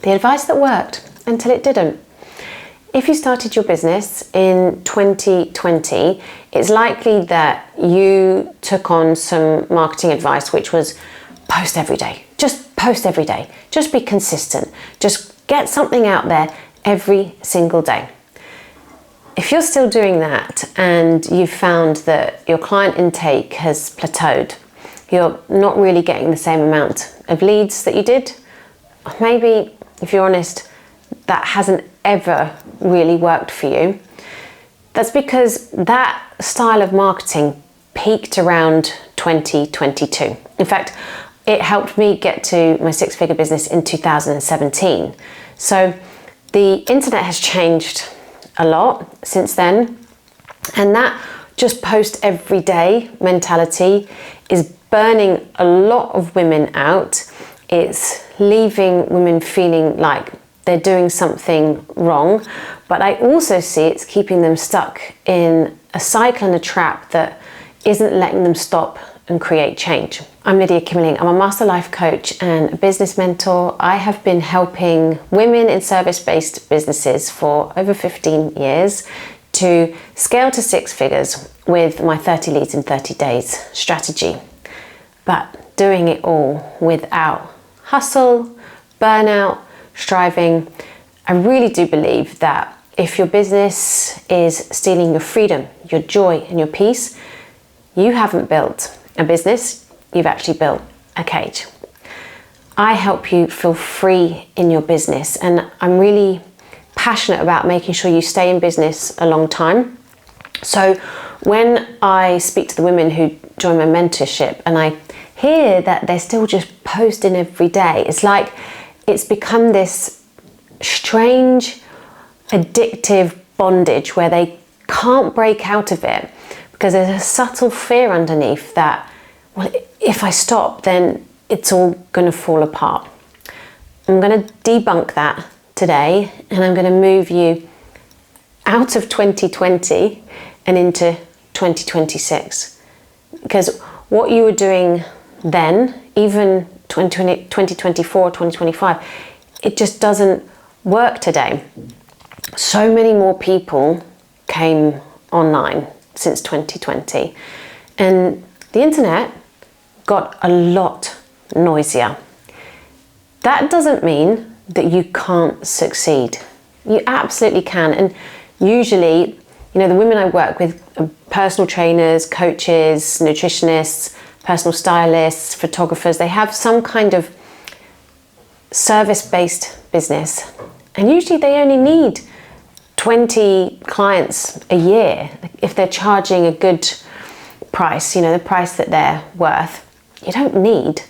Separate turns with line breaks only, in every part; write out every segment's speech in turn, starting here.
The advice that worked until it didn't. If you started your business in 2020, it's likely that you took on some marketing advice, which was post every day. Just post every day. Just be consistent. Just get something out there every single day. If you're still doing that and you've found that your client intake has plateaued, you're not really getting the same amount of leads that you did, maybe, if you're honest, that hasn't ever really worked for you. That's because that style of marketing peaked around 2022. In fact, it helped me get to my six-figure business in 2017. So the internet has changed a lot since then, and that just post every day mentality is burning a lot of women out. It's leaving women feeling like they're doing something wrong, but I also see it's keeping them stuck in a cycle and a trap that isn't letting them stop and create change. I'm Lydia Kimmerling. I'm a master life coach and a business mentor. I have been helping women in service-based businesses for over 15 years to scale to six figures with my 30 leads in 30 days strategy, but doing it all without hustle, burnout, striving. I really do believe that if your business is stealing your freedom, your joy, and your peace, you haven't built a business, you've actually built a cage. I help you feel free in your business, and I'm really passionate about making sure you stay in business a long time. So when I speak to the women who join my mentorship and I hear that they're still just posting every day, it's like it's become this strange, addictive bondage where they can't break out of it because there's a subtle fear underneath that, well, if I stop, then it's all going to fall apart. I'm going to debunk that today, and I'm going to move you out of 2020 and into 2026. Because what you were doing then, even 2024, 2025, it just doesn't work today. So many more people came online since 2020, and the internet got a lot noisier. That doesn't mean that you can't succeed. You absolutely can. And usually, the women I work with are personal trainers, coaches, nutritionists, personal stylists, photographers. They have some kind of service-based business, and usually they only need 20 clients a year. If they're charging a good price, the price that they're worth, you don't need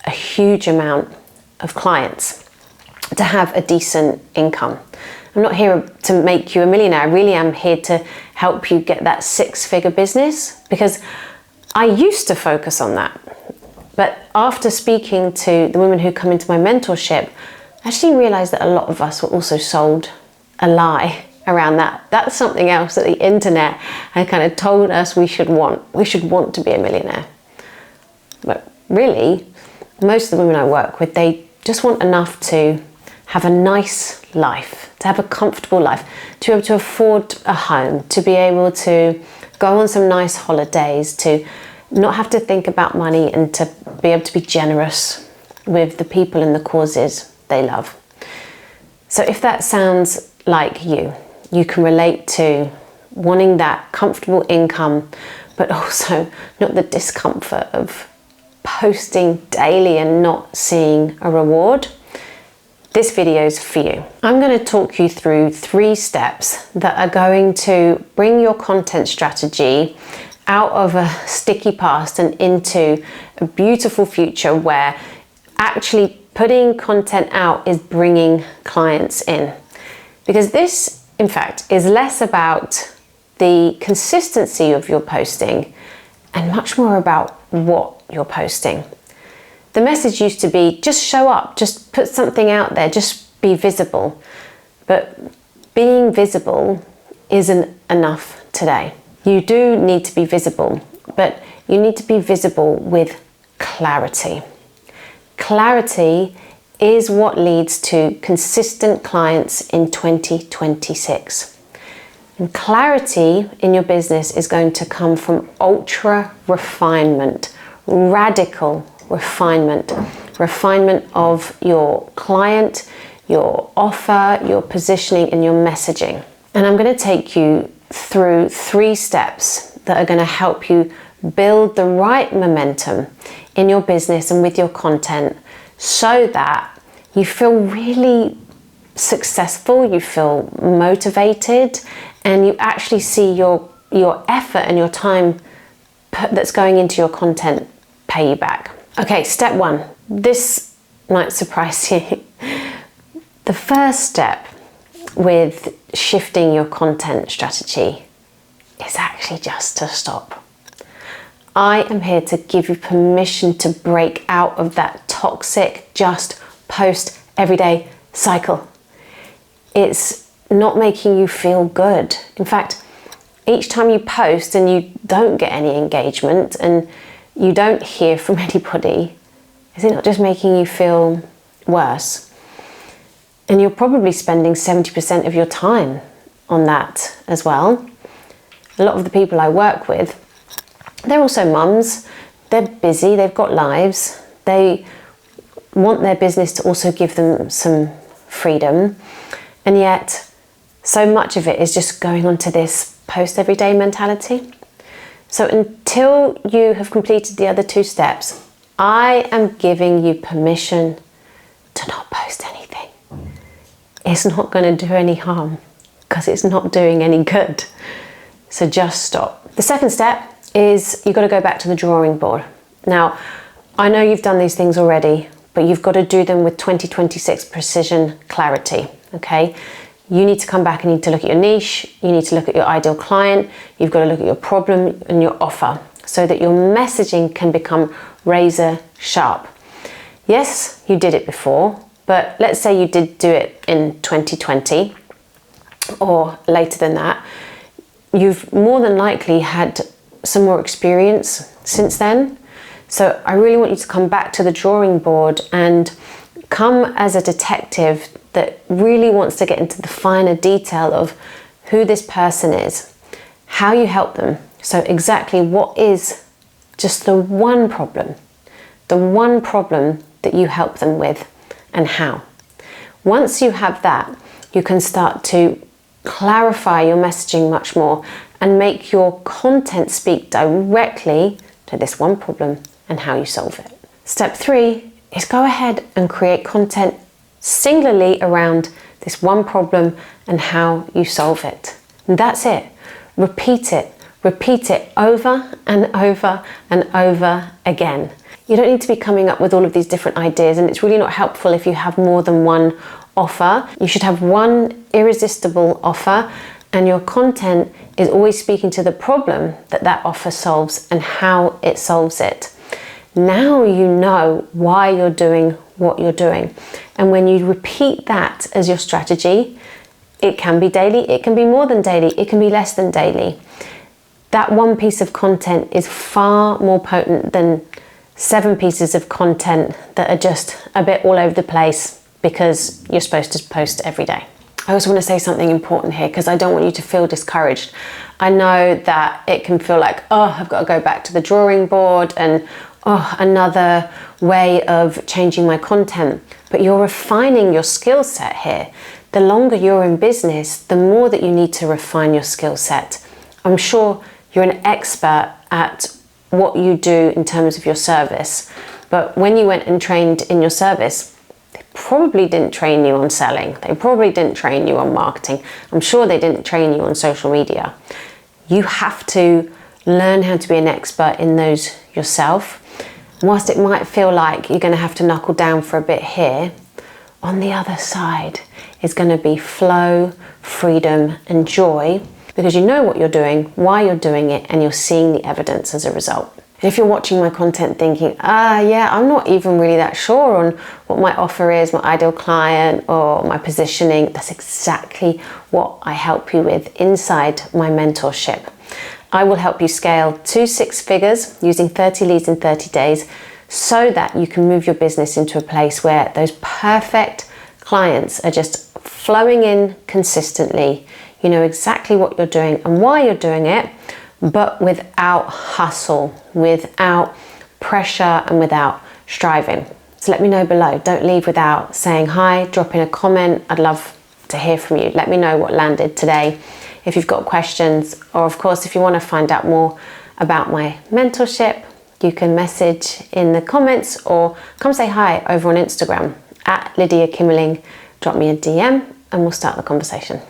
a huge amount of clients to have a decent income. I'm not here to make you a millionaire. I really am here to help you get that six-figure business, because I used to focus on that. But after speaking to the women who come into my mentorship, I actually realized that a lot of us were also sold a lie around that. That's something else that the internet had kind of told us we should want. We should want to be a millionaire. But really, most of the women I work with, they just want enough to have a nice life, to have a comfortable life, to be able to afford a home, to be able to go on some nice holidays, to not have to think about money, and to be able to be generous with the people and the causes they love. So if that sounds like you can relate to wanting that comfortable income, but also not the discomfort of posting daily and not seeing a reward, this video is for you. I'm going to talk you through 3 steps that are going to bring your content strategy out of a sticky past and into a beautiful future where actually putting content out is bringing clients in. Because this, in fact, is less about the consistency of your posting and much more about what you're posting. The message used to be just show up, just put something out there, just be visible. But being visible isn't enough today. You do need to be visible, but you need to be visible with clarity. Clarity is what leads to consistent clients in 2026. And clarity in your business is going to come from ultra refinement, radical refinement of your client, your offer, your positioning, and your messaging. And I'm going to take you through 3 steps that are going to help you build the right momentum in your business and with your content so that you feel really successful, you feel motivated, and you actually see your effort and your time that's going into your content pay you back. Okay, step 1. This might surprise you. The first step with shifting your content strategy is actually just to stop. I am here to give you permission to break out of that toxic just post every day cycle. It's not making you feel good. In fact, each time you post and you don't get any engagement and you don't hear from anybody, is it not just making you feel worse? And you're probably spending 70% of your time on that as well. A lot of the people I work with, they're also mums. They're busy, they've got lives. They want their business to also give them some freedom. And yet, so much of it is just going on to this post everyday mentality. So until you have completed the other 2 steps, I am giving you permission to not post anything. It's not going to do any harm because it's not doing any good. So just stop. The second step is you've got to go back to the drawing board. Now, I know you've done these things already, but you've got to do them with 2026 precision clarity, okay? You need to come back and you need to look at your niche, you need to look at your ideal client, you've got to look at your problem and your offer so that your messaging can become razor sharp. Yes, you did it before, but let's say you did do it in 2020 or later than that. You've more than likely had some more experience since then. So I really want you to come back to the drawing board and come as a detective that really wants to get into the finer detail of who this person is, how you help them. So exactly what is just the one problem that you help them with and how. Once you have that, you can start to clarify your messaging much more and make your content speak directly to this one problem and how you solve it. Step 3 is go ahead and create content singularly around this one problem and how you solve it. And that's it. Repeat it over and over and over again. You don't need to be coming up with all of these different ideas, and it's really not helpful if you have more than one offer. You should have one irresistible offer, and your content is always speaking to the problem that offer solves and how it solves it. Now you know why you're doing what you're doing. And when you repeat that as your strategy, it can be daily, it can be more than daily, it can be less than daily. That one piece of content is far more potent than 7 pieces of content that are just a bit all over the place because you're supposed to post every day. I also want to say something important here because I don't want you to feel discouraged. I know that it can feel like, oh, I've got to go back to the drawing board and another way of changing my content. But you're refining your skill set here. The longer you're in business, the more that you need to refine your skill set. I'm sure you're an expert at what you do in terms of your service. But when you went and trained in your service, they probably didn't train you on selling. They probably didn't train you on marketing. I'm sure they didn't train you on social media. You have to learn how to be an expert in those yourself. Whilst it might feel like you're going to have to knuckle down for a bit here, on the other side is going to be flow, freedom, and joy, because you know what you're doing, why you're doing it, and you're seeing the evidence as a result. And if you're watching my content thinking, yeah, I'm not even really that sure on what my offer is, my ideal client, or my positioning, that's exactly what I help you with inside my mentorship. I will help you scale to 6 figures using 30 leads in 30 days so that you can move your business into a place where those perfect clients are just flowing in consistently. You know exactly what you're doing and why you're doing it, but without hustle, without pressure, and without striving. So let me know below. Don't leave without saying hi, drop in a comment. I'd love to hear from you. Let me know what landed today. If you've got questions, or of course, if you want to find out more about my mentorship, you can message in the comments or come say hi over on Instagram at Lydia Kimmerling. Drop me a DM and we'll start the conversation.